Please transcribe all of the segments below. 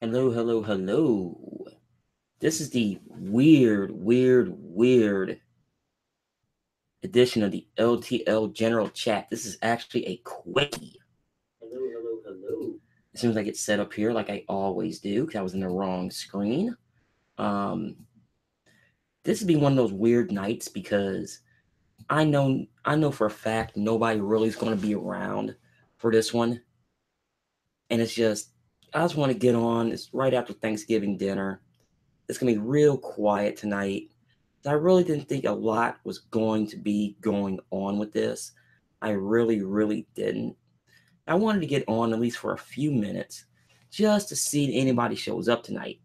Hello, hello, hello. This is the weird edition of the LTL General Chat. This is actually a quickie. Hello, hello, hello. As soon as I get set up here, like I always do, because I was in the wrong screen. Um, this would be one of those weird nights because I know for a fact nobody really is going to be around for this one, and it's just I just want to get on. It's right after Thanksgiving dinner. It's gonna be real quiet tonight. I really didn't think a lot was going to be going on with this. I really didn't. I wanted to get on at least for a few minutes just to see if anybody shows up tonight.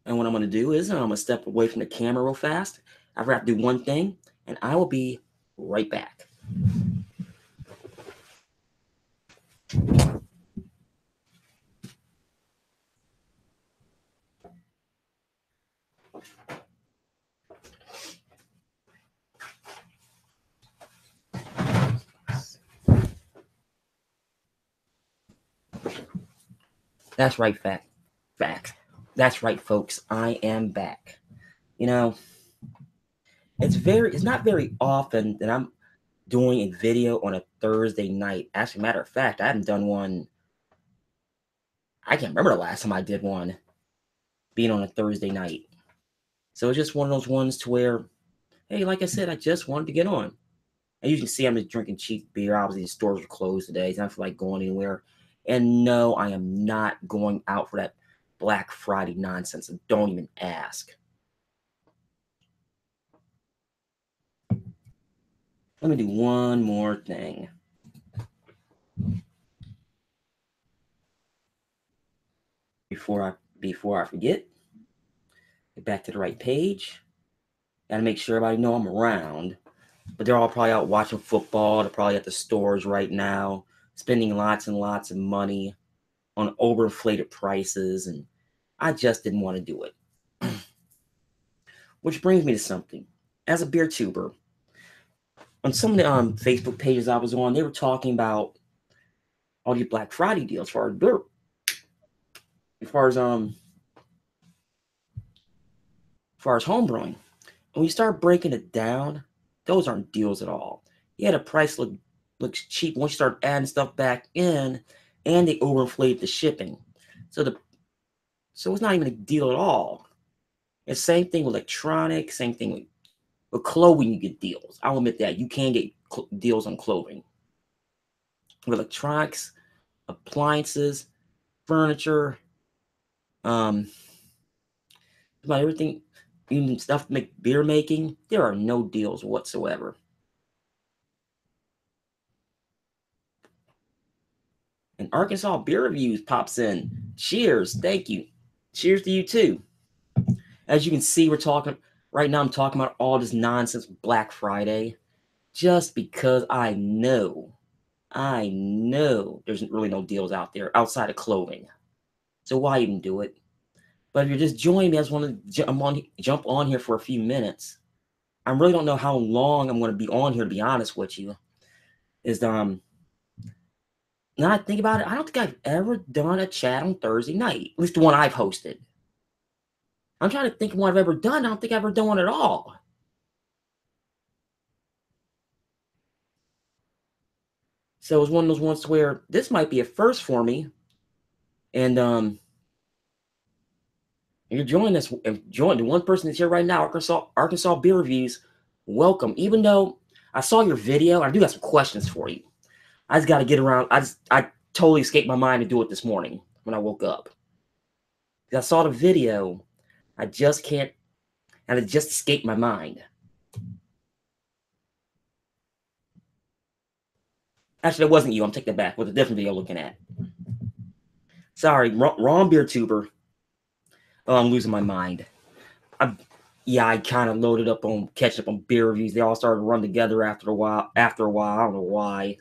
And what I'm going to do is I'm going to step away from the camera real fast. I've got to do one thing, and I will be right back. That's right, fact. That's right, folks. I am back. You know, it's not very often that I'm doing a video on a Thursday night. Actually, matter of fact, I haven't done one. I can't remember the last time I did one being on a Thursday night. So it's just one of those ones to where, hey, like I said, I just wanted to get on. And you can see I'm just drinking cheap beer. Obviously, the stores are closed today. So I don't feel like going anywhere. And no, I am not going out for that Black Friday nonsense. So don't even ask. Let me do one more thing. Before I forget, get back to the right page. Gotta make sure everybody know I'm around. But they're all probably out watching football. They're probably at the stores right now, spending lots and lots of money on overinflated prices, and I just didn't want to do it. Which brings me to something. As a beer tuber, on some of the Facebook pages I was on, they were talking about all these Black Friday deals for our beer, as far as home brewing. And when you start breaking it down, those aren't deals at all. Yeah, the price looks cheap once you start adding stuff back in, and they overinflate the shipping. So it's not even a deal at all. It's same thing with electronics, same thing with clothing. You get deals. I'll admit that you can get deals on clothing. With electronics, appliances, furniture, um, about everything, even stuff to make beer making, there are no deals whatsoever. And Arkansas Beer Reviews pops in. Cheers, thank you. Cheers to you too. As you can see, we're talking right now. I'm talking about all this nonsense Black Friday, just because I know there's really no deals out there outside of clothing. So why even do it? But if you're just joining me, I just want to jump on here for a few minutes. I really don't know how long I'm going to be on here, to be honest with you. Is Now I think about it, I don't think I've ever done a chat on Thursday night. At least the one I've hosted. I'm trying to think of what I've ever done. I don't think I've ever done one at all. So it was one of those ones where this might be a first for me. And you're joining us. Join the one person that's here right now, Arkansas Beer Reviews. Welcome. Even though I saw your video, I do have some questions for you. I just got to get around. I totally escaped my mind to do it this morning when I woke up. I saw the video. I just can't, and it just escaped my mind. Actually, it wasn't you. I'm taking it back. With a different video looking at. Sorry, wrong beer tuber. Oh, I'm losing my mind. I kind of loaded up on catching up on beer reviews. They all started to run together after a while. I don't know why.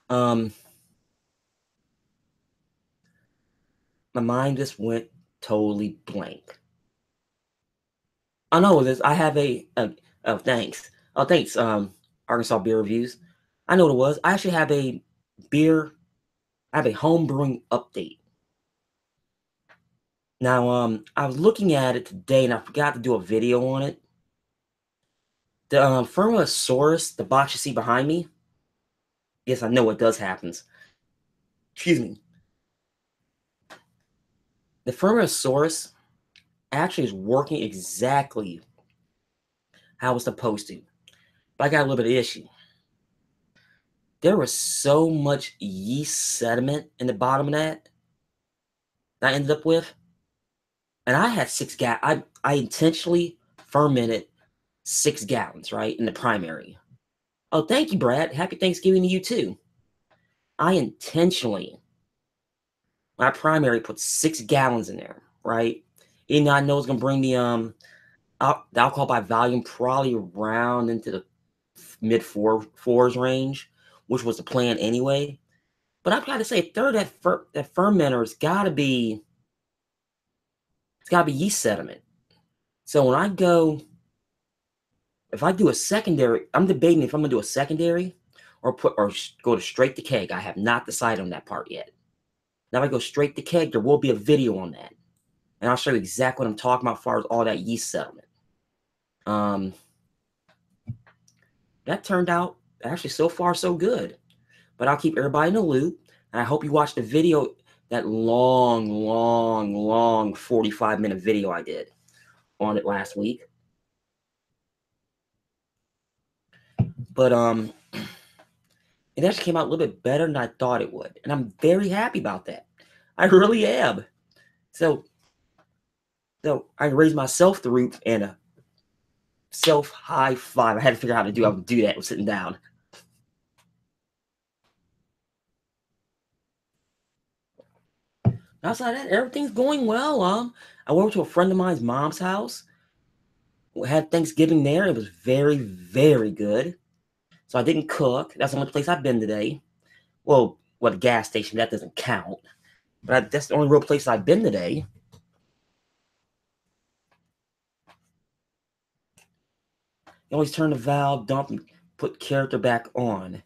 Um, my mind just went totally blank. Oh no, this I have oh thanks. Oh thanks. Arkansas beer reviews. I know what it was. I actually have a beer. I have a home brewing update. Now, I was looking at it today and I forgot to do a video on it. The Firmosaurus, the box you see behind me. Yes, I know what does happens. Excuse me. The Firmosaurus actually is working exactly how it's supposed to. But I got a little bit of issue. There was so much yeast sediment in the bottom of that I ended up with. And I had 6 gallons. I intentionally fermented 6 gallons, right, in the primary. Oh, thank you, Brad. Happy Thanksgiving to you too. I intentionally, my primary, put 6 gallons in there, right? Even though I know it's gonna bring the alcohol by volume probably around into the mid fours range, which was the plan anyway. But I've got to say, third that fermenter's it's gotta be yeast sediment. So when I go, if I do a secondary, I'm debating if I'm gonna do a secondary or go to straight to keg. I have not decided on that part yet. Now if I go straight to keg, there will be a video on that, and I'll show you exactly what I'm talking about as far as all that yeast sediment. Um, that turned out actually so far so good. But I'll keep everybody in the loop, and I hope you watch the video, that long 45-minute video I did on it last week. But it actually came out a little bit better than I thought it would, and I'm very happy about that. I really am. So I raised myself the roof and a self high five. I had to figure out how to do. I would do that with sitting down. Outside that, everything's going well. I went to a friend of mine's mom's house. We had Thanksgiving there. It was very good. So I didn't cook. That's the only place I've been today. Well, a gas station, that doesn't count. But that's the only real place I've been today. You always turn the valve, dump, and put character back on.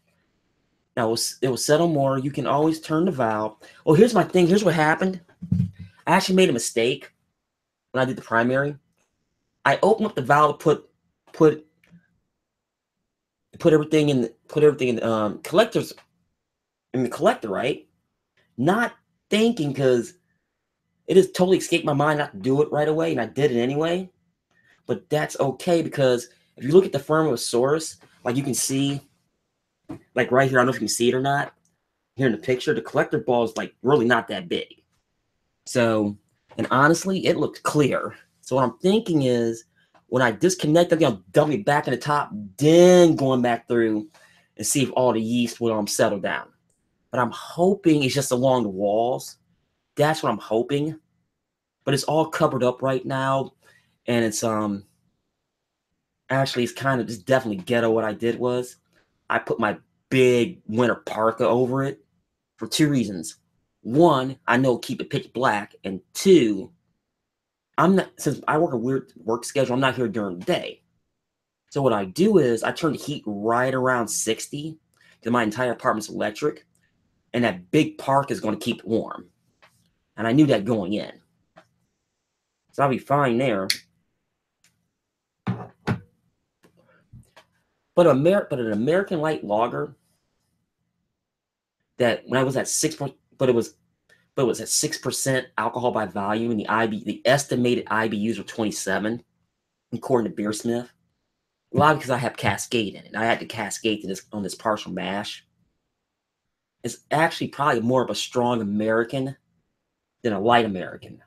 Now, it will settle more. You can always turn the valve. Oh, here's my thing. Here's what happened. I actually made a mistake when I did the primary. I opened up the valve to put everything in collectors in the collector, right? Not thinking, because it has totally escaped my mind not to do it right away, and I did it anyway. But that's okay, because if you look at the Firmosaurus, like you can see, like right here, I don't know if you can see it or not. Here in the picture, the collector ball is like really not that big. So, and honestly, it looked clear. So what I'm thinking is, when I disconnect, I'm gonna dump it back in the top, then going back through and see if all the yeast will settle down. But I'm hoping it's just along the walls. That's what I'm hoping. But it's all covered up right now, and it's actually it's kind of just definitely ghetto. What I did was I put my big winter parka over it for two reasons. One, I know keep it pitch black, and two, I'm not, since I work a weird work schedule, I'm not here during the day. So what I do is I turn the heat right around 60 because my entire apartment's electric, and that big park is going to keep it warm. And I knew that going in. So I'll be fine there. But an American light lager that when I was at 6%, but it was at 6% alcohol by volume, and the estimated IBUs were 27, according to Beersmith. A lot because I have Cascade in it. I had to Cascade on this partial mash. It's actually probably more of a strong American than a light American.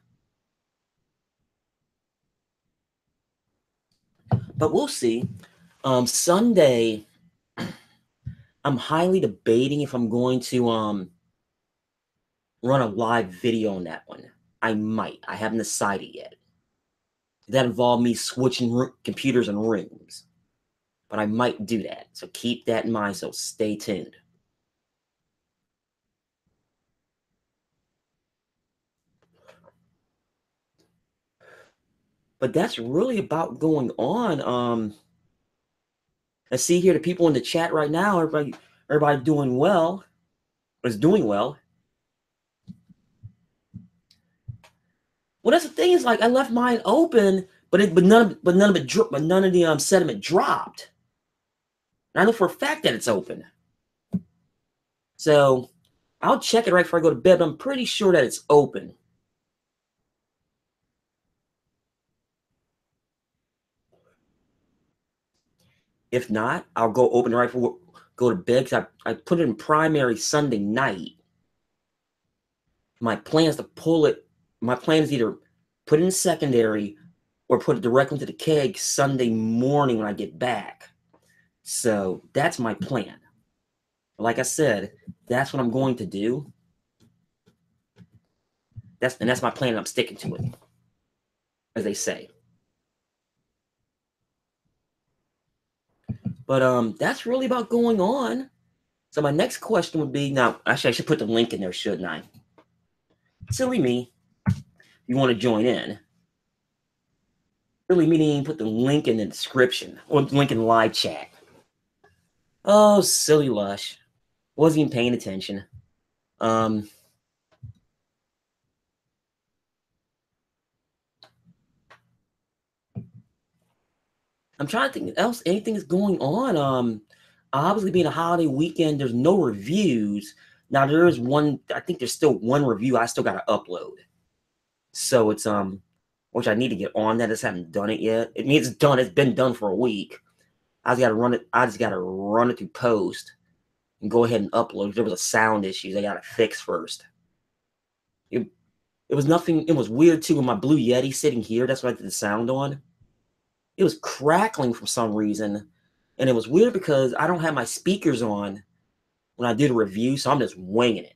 But we'll see. Sunday, I'm highly debating if I'm going to run a live video on that one. I might. I haven't decided yet. That involved me switching computers and rooms. But I might do that. So keep that in mind. So stay tuned. But that's really about going on. I see here the people in the chat right now, everybody doing well, is doing well. Well, that's the thing is like I left mine open, but none of the sediment dropped. And I know for a fact that it's open. So I'll check it right before I go to bed, but I'm pretty sure that it's open. If not, I'll go open right before go to bed because I put it in primary Sunday night. My plan is to pull it. My plan is either put it in secondary or put it directly into the keg Sunday morning when I get back. So that's my plan. Like I said, that's what I'm going to do. That's my plan, and I'm sticking to it, as they say. But that's really about going on. So my next question would be, now actually I should put the link in there, shouldn't I? Silly me. You want to join in. Silly me didn't put the link in the description or the link in the live chat. Oh, silly lush. Wasn't even paying attention. I'm trying to think else. Anything is going on. Obviously being a holiday weekend, there's no reviews. Now there is one. I think there's still one review I still got to upload. So it's which I need to get on that. I just haven't done it yet. It means it's done. It's been done for a week. I just got to run it. I just got to run it through post and go ahead and upload. There was a sound issue I got to fix first. It was nothing. It was weird too with my Blue Yeti sitting here. That's what I did the sound on. It was crackling for some reason. And it was weird because I don't have my speakers on when I do the review. So I'm just winging it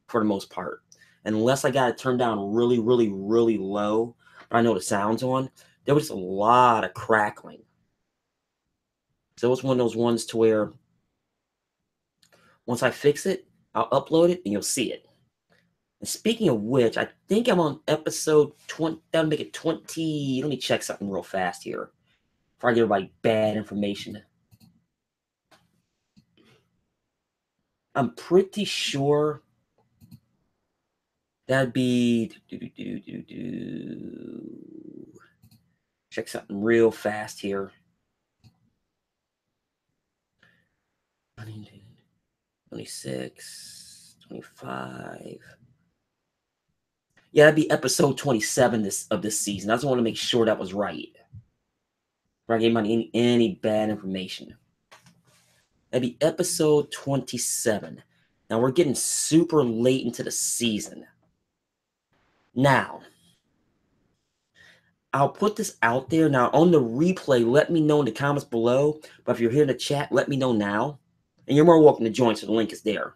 for the most part. Unless I got it turned down really, really, really low. But I know the sound's on. There was a lot of crackling. So it was one of those ones to where once I fix it, I'll upload it and you'll see it. And speaking of which, I think I'm on episode 20. That'll make it 20. Let me check something real fast here before I give everybody bad information. I'm pretty sure that'd be. Check something real fast here. 26, 25. Yeah, that'd be episode 27 of this season. I just want to make sure that was right. Before I gave any bad information. That'd be episode 27. Now we're getting super late into the season. Now, I'll put this out there. Now, on the replay, let me know in the comments below. But if you're here in the chat, let me know now. And you're more welcome to join, so the link is there.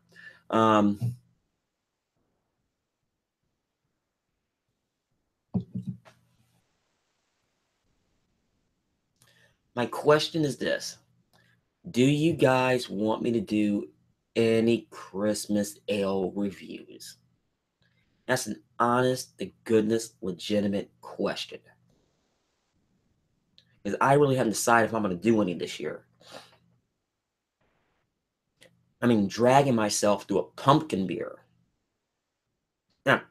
My question is this. Do you guys want me to do any Christmas ale reviews? That's an honest to goodness, legitimate question. Because I really haven't decided if I'm going to do any this year. I mean, dragging myself through a pumpkin beer. Now,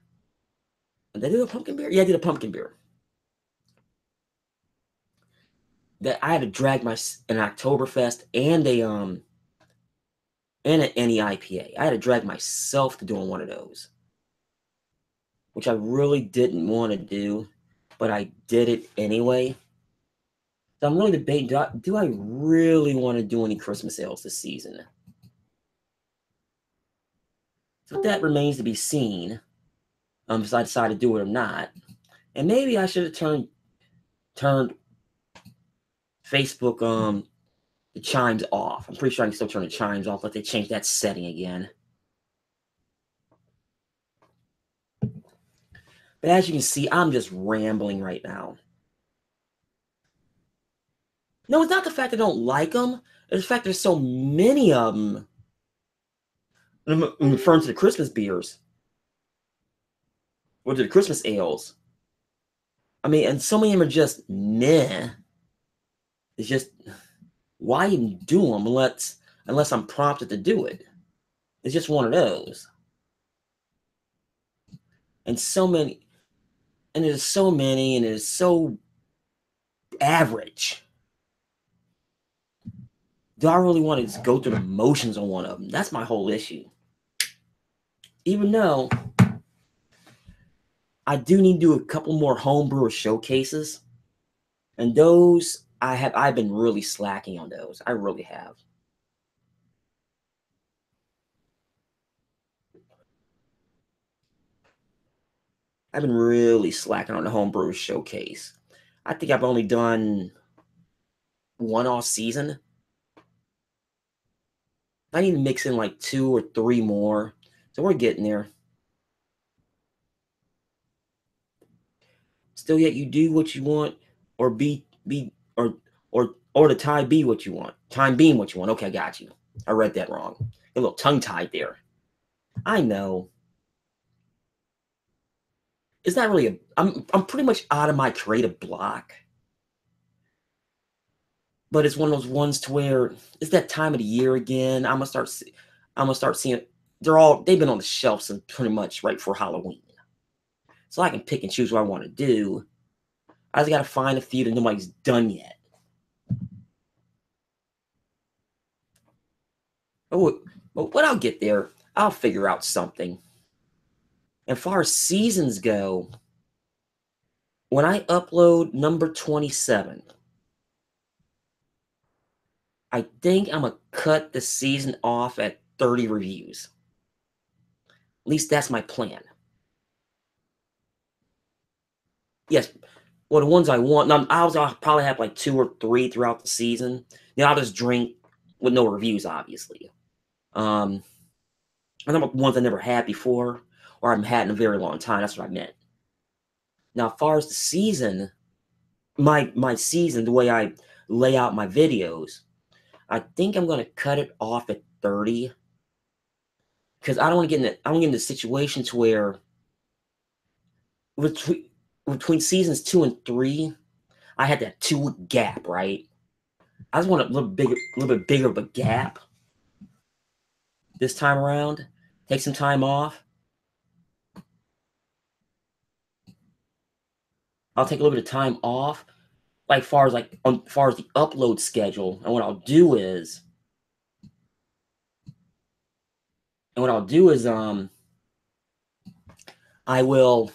did I do a pumpkin beer? Yeah, I did a pumpkin beer. That I had to drag an Oktoberfest and an NE IPA. I had to drag myself to doing one of those, which I really didn't want to do, but I did it anyway. So I'm really debating, do I really want to do any Christmas ales this season? So that remains to be seen, if I decide to do it or not. And maybe I should have turned Facebook the chimes off. I'm pretty sure I can still turn the chimes off, but they changed that setting again. But as you can see, I'm just rambling right now. No, it's not the fact I don't like them. It's the fact there's so many of them. I'm referring to the Christmas beers. Or to the Christmas ales. I mean, and so many of them are just meh. It's just, why even do them unless I'm prompted to do it? It's just one of those. And so many, and there's so many, and it's so average. Do I really want to just go through the motions on one of them? That's my whole issue. Even though I do need to do a couple more homebrewer showcases, and those I've been really slacking on those. I really have. I've been really slacking on the homebrewer showcase. I think I've only done one all season. I need to mix in like 2 or 3 more. So we're getting there. Still yet you do what you want, or be or the time be what you want. Time being what you want. Okay, I got you. I read that wrong. A little tongue tied there. I know. It's not really I'm pretty much out of my creative block. But it's one of those ones to where it's that time of the year again. I'm gonna start seeing they've been on the shelf since pretty much right before Halloween. So I can pick and choose what I want to do. I just gotta find a few that nobody's done yet. But I'll get there. I'll figure out something. As far as seasons go, when I upload number 27, I think I'm gonna cut the season off at 30 reviews. At least that's my plan. Yes, well, the ones I want. Now, I'll probably have like 2 or 3 throughout the season. I'll just drink with no reviews, obviously. And the ones I never had before, or I haven't had in a very long time. That's what I meant. Now, as far as the season, my season, the way I lay out my videos, I think I'm gonna cut it off at 30 because I don't want to get in the situations where between seasons 2 and 3, I had that 2-week gap, right? I just want a little bit bigger of a gap this time around. Take some time off. I'll take a little bit of time off, like far as the upload schedule. And what I'll do is, I will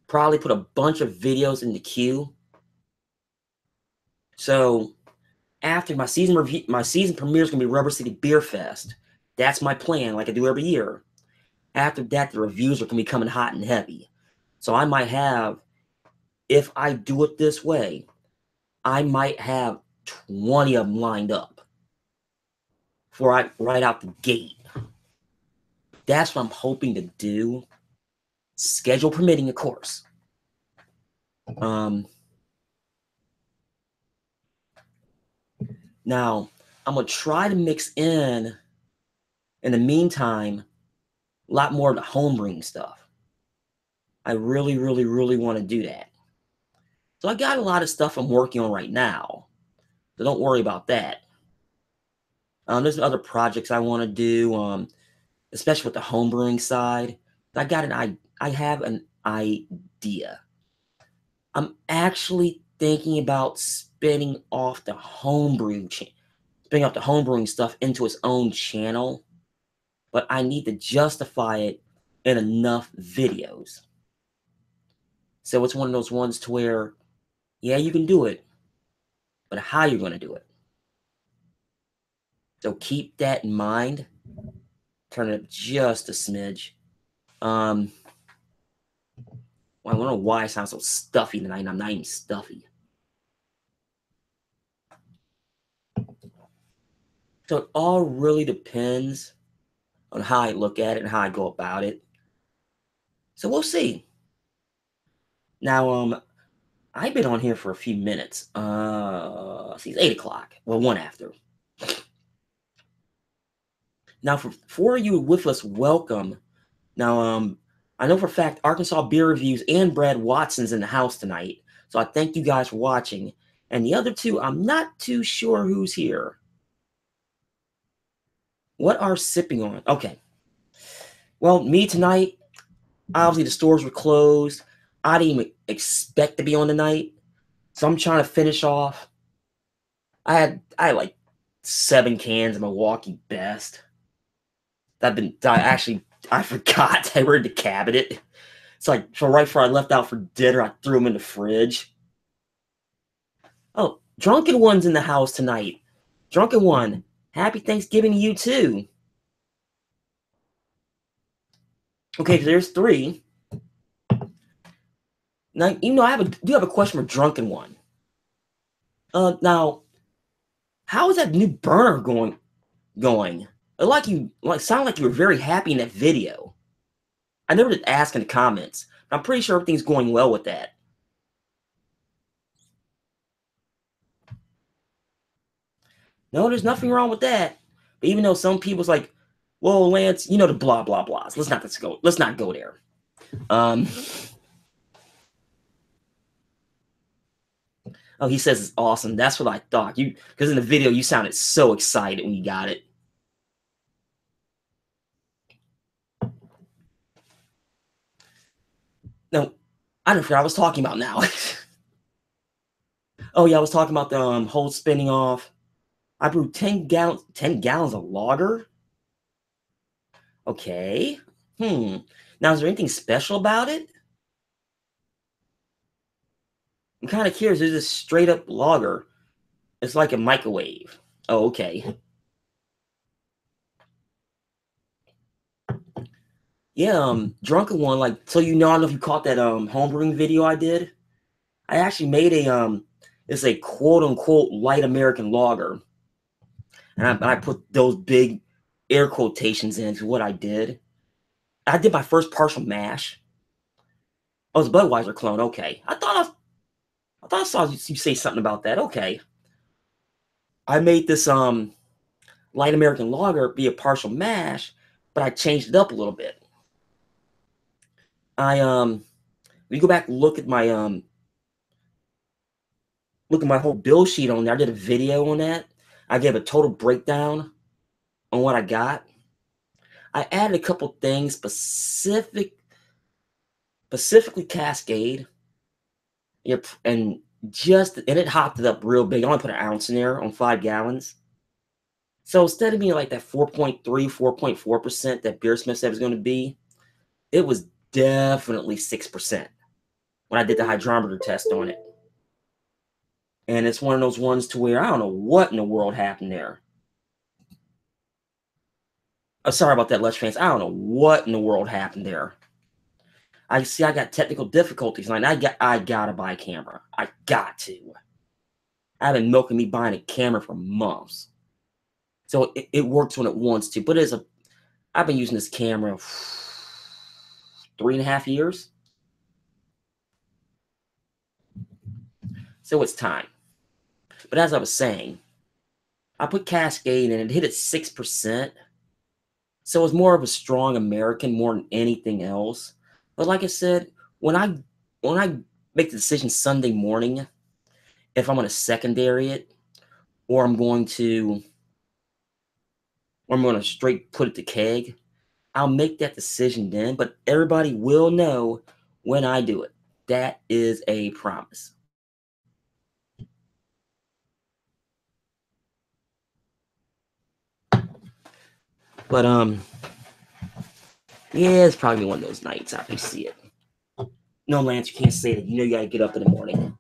probably put a bunch of videos in the queue. So after my season premiere is gonna be Rubber City Beer Fest. That's my plan, like I do every year. After that, the reviews are gonna be coming hot and heavy. So I might have, if I do it this way, I might have 20 of them lined up right out the gate. That's what I'm hoping to do. Schedule permitting, of course. Now, I'm going to try to mix in the meantime, a lot more of the homebrewing stuff. I really, really, really want to do that. So I got a lot of stuff I'm working on right now. So don't worry about that. There's other projects I want to do, especially with the homebrewing side. I have an idea. I'm actually thinking about spinning off the homebrewing stuff into its own channel, but I need to justify it in enough videos. So it's one of those ones to where, yeah, you can do it, but how you're going to do it. So keep that in mind. Turn it up just a smidge. Well, I don't know why I sound so stuffy tonight. I'm not even stuffy. So it all really depends on how I look at it and how I go about it. So we'll see. Now, I've been on here for a few minutes. See, it's 8 o'clock. Well, 1 after. Now, for you with us, welcome. Now, I know for a fact Arkansas Beer Reviews and Brad Watson's in the house tonight. So I thank you guys for watching. And the other two, I'm not too sure who's here. What are sipping on? Okay. Well, me tonight, obviously the stores were closed. I didn't even expect to be on tonight. So I'm trying to finish off. I had like 7 cans of Milwaukee Best. I forgot they were in the cabinet. It's like, so right before I left out for dinner, I threw them in the fridge. Oh, Drunken One's in the house tonight. Drunken One, happy Thanksgiving to you too. Okay, so there's 3. Now, I do have a question for Drunken One. Now, how is that new burner going? Sound like you were very happy in that video. I never did ask in the comments, but I'm pretty sure everything's going well with that. No, there's nothing wrong with that. But even though some people's like, well, Lance, the blah blah blahs. Let's not go there. Oh, he says it's awesome. That's what I thought. Because in the video you sounded so excited when you got it. No, I don't know what I was talking about now. Oh yeah, I was talking about the whole spinning off. I brewed 10 gallons of lager. Okay. Now, is there anything special about it? I'm kind of curious. It's just straight up lager. It's like a microwave. Oh, okay. Yeah, Drunken One, like, so I don't know if you caught that homebrewing video I did. I actually made it's a quote unquote light American lager. And I put those big air quotations into what I did. I did my first partial mash. Oh, it's a Budweiser clone. Okay. I thought I saw you say something about that. Okay. I made this light American lager be a partial mash, but I changed it up a little bit. We go back and look at my whole bill sheet on there. I did a video on that. I gave a total breakdown on what I got. I added a couple things, specifically Cascade. Yep, and it hopped it up real big. I only put an ounce in there on 5 gallons. So instead of being like that 4.3, 4.4% that Beersmith said it was going to be, it was definitely 6% when I did the hydrometer test on it. And it's one of those ones to where I don't know what in the world happened there. Oh, sorry about that, Let's fans. I don't know what in the world happened there. I got technical difficulties, and I gotta buy a camera. I got to. I've been milking me buying a camera for months. So it works when it wants to. But I've been using this camera 3.5 years. So it's time. But as I was saying, I put Cascade in and it hit at 6%. So it's more of a strong American more than anything else. But like I said, when I make the decision Sunday morning, if I'm going to secondary it, or I'm going to straight put it to keg, I'll make that decision then. But everybody will know when I do it. That is a promise. But yeah, it's probably one of those nights I can see it. No, Lance, you can't say that. You gotta get up in the morning.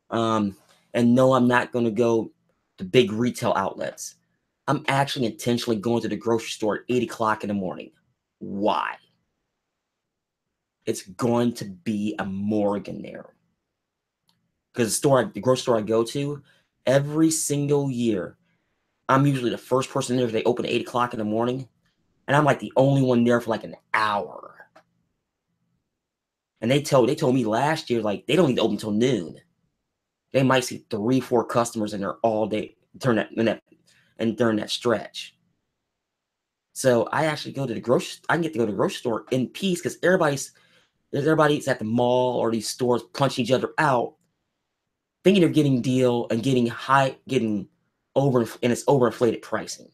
And no, I'm not gonna go to big retail outlets. I'm actually intentionally going to the grocery store at 8 o'clock in the morning. Why? It's going to be a Morgan there. Because the grocery store I go to, every single year, I'm usually the first person there if they open at 8 o'clock in the morning. And I'm like the only one there for like an hour. And they told me last year, like, they don't need to open until noon. They might see 3-4 customers in there all day during that stretch. So I actually I can get to go to the grocery store in peace because everybody's at the mall or these stores punching each other out. thinking they're getting deal and getting over, and it's overinflated pricing.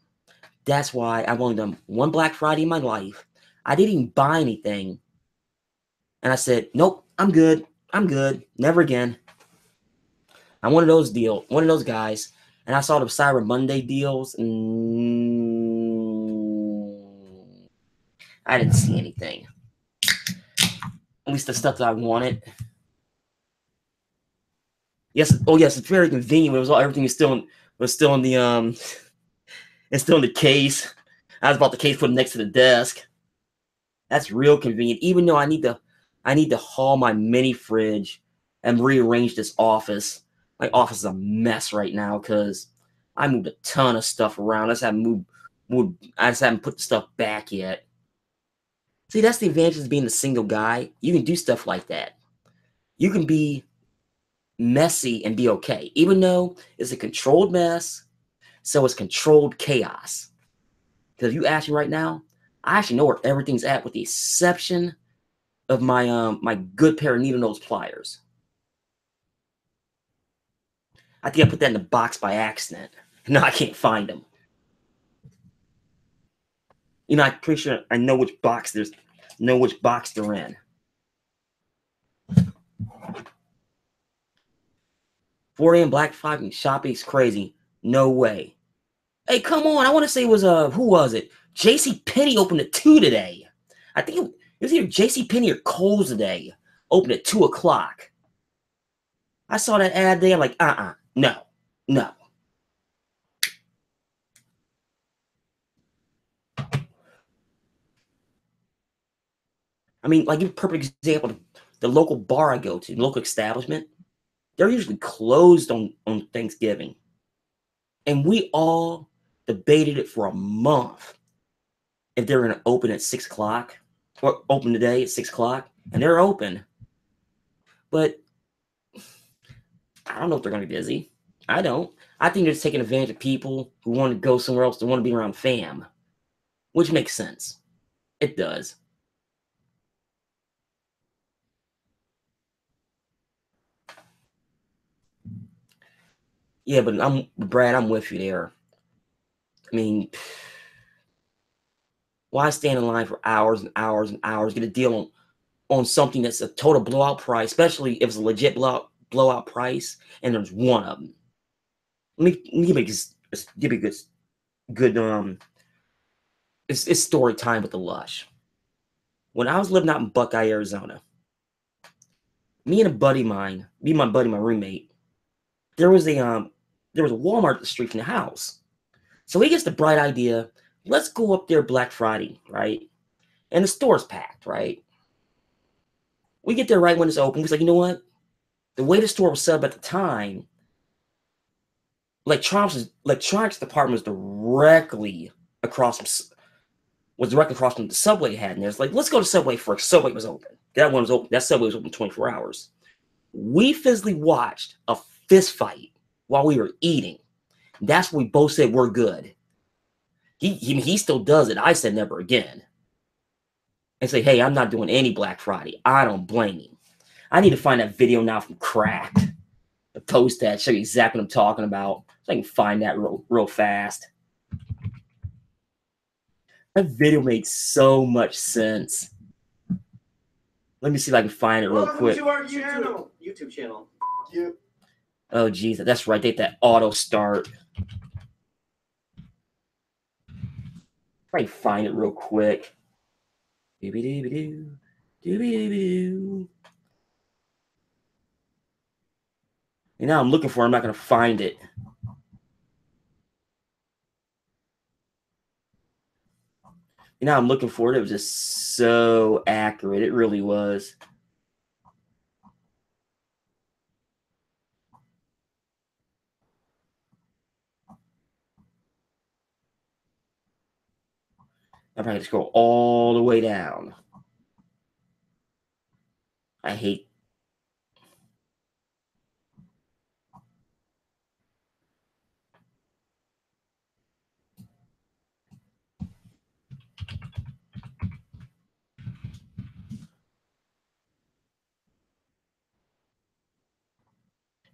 That's why I've only done one Black Friday in my life. I didn't even buy anything. And I said, nope, I'm good. I'm good. Never again. I'm one of those guys. And I saw the Cyber Monday deals. I didn't see anything. At least the stuff that I wanted. Yes. Oh, yes. It's very convenient. Everything was still in the it's still in the case. I was about the case put next to the desk. That's real convenient. Even though I need to haul my mini fridge and rearrange this office. My office is a mess right now because I moved a ton of stuff around. I just haven't put the stuff back yet. See, that's the advantage of being a single guy. You can do stuff like that. You can be messy and be okay, even though it's a controlled mess. So it's controlled chaos. Because if you ask me right now, I actually know where everything's at, with the exception of my good pair of needle nose pliers. I think I put that in the box by accident. No, I can't find them. I'm pretty sure I know which box they're in. 4 a.m. Black Friday shopping is crazy. No way. Hey, come on. I want to say it was who was it? J.C. Penney opened at 2 today. I think it was either J.C. Penney or Kohl's today. Opened at 2 o'clock. I saw that ad there. I'm like, no. I mean, like, give a perfect example. The local bar I go to, the local establishment, they're usually closed on Thanksgiving. And we all debated it for a month if they're going to open at 6 o'clock, or open today at 6 o'clock, and they're open. But I don't know if they're going to be busy. I don't. I think they're just taking advantage of people who want to go somewhere else, they want to be around fam, which makes sense. It does. Yeah, but Brad, I'm with you there. I mean, why stand in line for hours and hours and hours, get a deal on something that's a total blowout price, especially if it's a legit blowout price, and there's one of them. Let me give you a good it's story time with the Lush. When I was living out in Buckeye, Arizona, me and my buddy, my roommate, there was a Walmart at the street from the house. So he gets the bright idea, let's go up there Black Friday, right? And the store's packed, right? We get there right when it's open. He's like, you know what? The way the store was set up at the time, electronics department was directly across from the Subway had. And it's like, let's go to Subway first. Subway was open. That one was open. That Subway was open 24 hours. We physically watched a fist fight while we were eating. That's when we both said we're good. He still does it. I said never again. And say, hey, I'm not doing any Black Friday. I don't blame him. I need to find that video now from Cracked. To post that, show you exactly what I'm talking about. So I can find that real fast. That video makes so much sense. Let me see if I can find it real quick. Welcome to our YouTube channel. Yep. Oh, geez, that's right. They had that auto start. If I can find it real quick. Dooby-dooby-doo. Dooby-dooby-doo. And now I'm looking for it. I'm not going to find it. And now I'm looking for it. It was just so accurate. It really was. I'm probably going to scroll all the way down. I hate.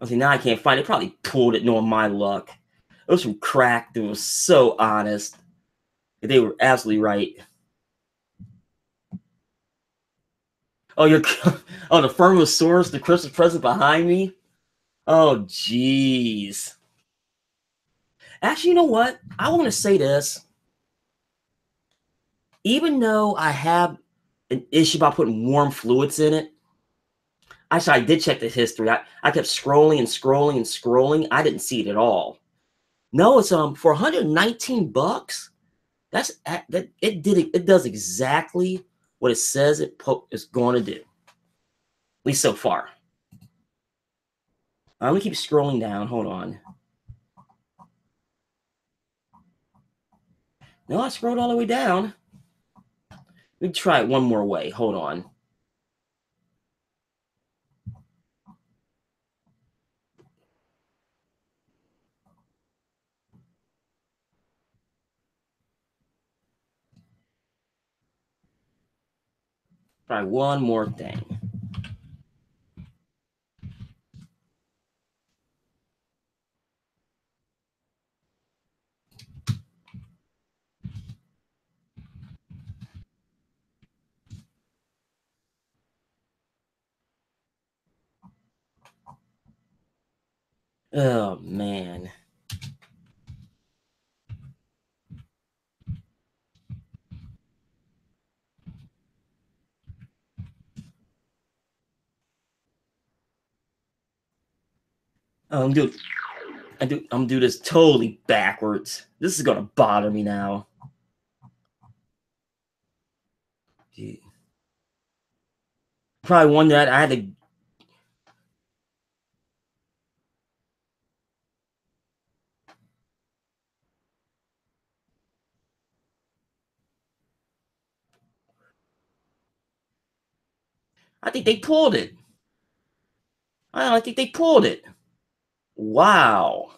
I see, now I can't find it. Probably pulled it knowing my luck. It was from Crack that was so honest. They were absolutely right. Oh, you're oh, the Firmosaurus, the Christmas present behind me. Oh, jeez. Actually, you know what? I want to say this. Even though I have an issue about putting warm fluids in it, actually, I did check the history. I kept scrolling and scrolling and scrolling. I didn't see it at all. No, it's for 119 bucks. That's that it did it does exactly what it says it is going to do. At least so far. I'm gonna keep scrolling down. Hold on. No, I scrolled all the way down. Let me try it one more way. Hold on. Try one more thing. Oh man. Dude, I'm gonna do this totally backwards. This is gonna bother me now. Probably one that I had to. I think they pulled it. I think they pulled it. Wow.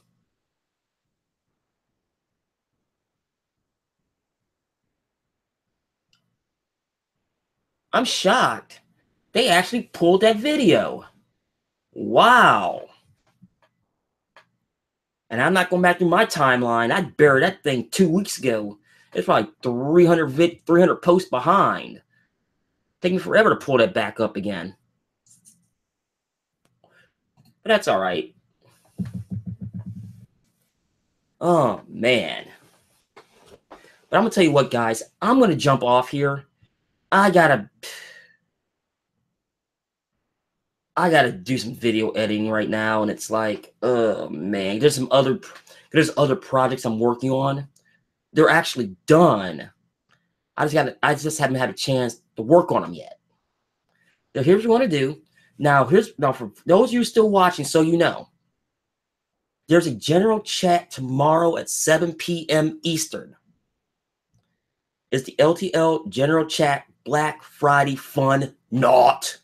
I'm shocked. They actually pulled that video. Wow. And I'm not going back through my timeline. I buried that thing 2 weeks ago. It's probably 300 posts behind. Take me forever to pull that back up again. But that's all right. Oh, man. But I'm going to tell you what, guys. I'm going to jump off here. I gotta do some video editing right now, and it's like, oh man, there's other projects I'm working on. They're actually done. I just haven't had a chance to work on them yet. So here's what you want to do. Now for those of you still watching, so you know, there's a general chat tomorrow at 7 p.m. Eastern. It's the LTL general chat Black Friday fun not.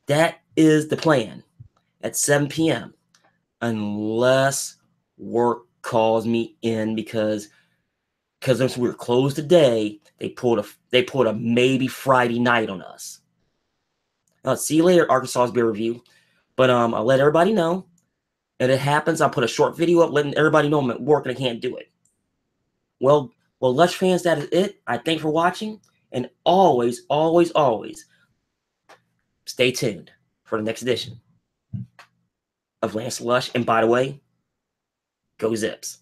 That is the plan at 7 p.m. Unless work calls me in because since we were closed today, they pulled a maybe Friday night on us. See you later, Arkansas Beer Review. But I'll let everybody know. And it happens, I'll put a short video up letting everybody know I'm at work and I can't do it. Well, Lush fans, that is it. I thank you for watching. And always, always, always stay tuned for the next edition of Lance Lush. And by the way, go Zips.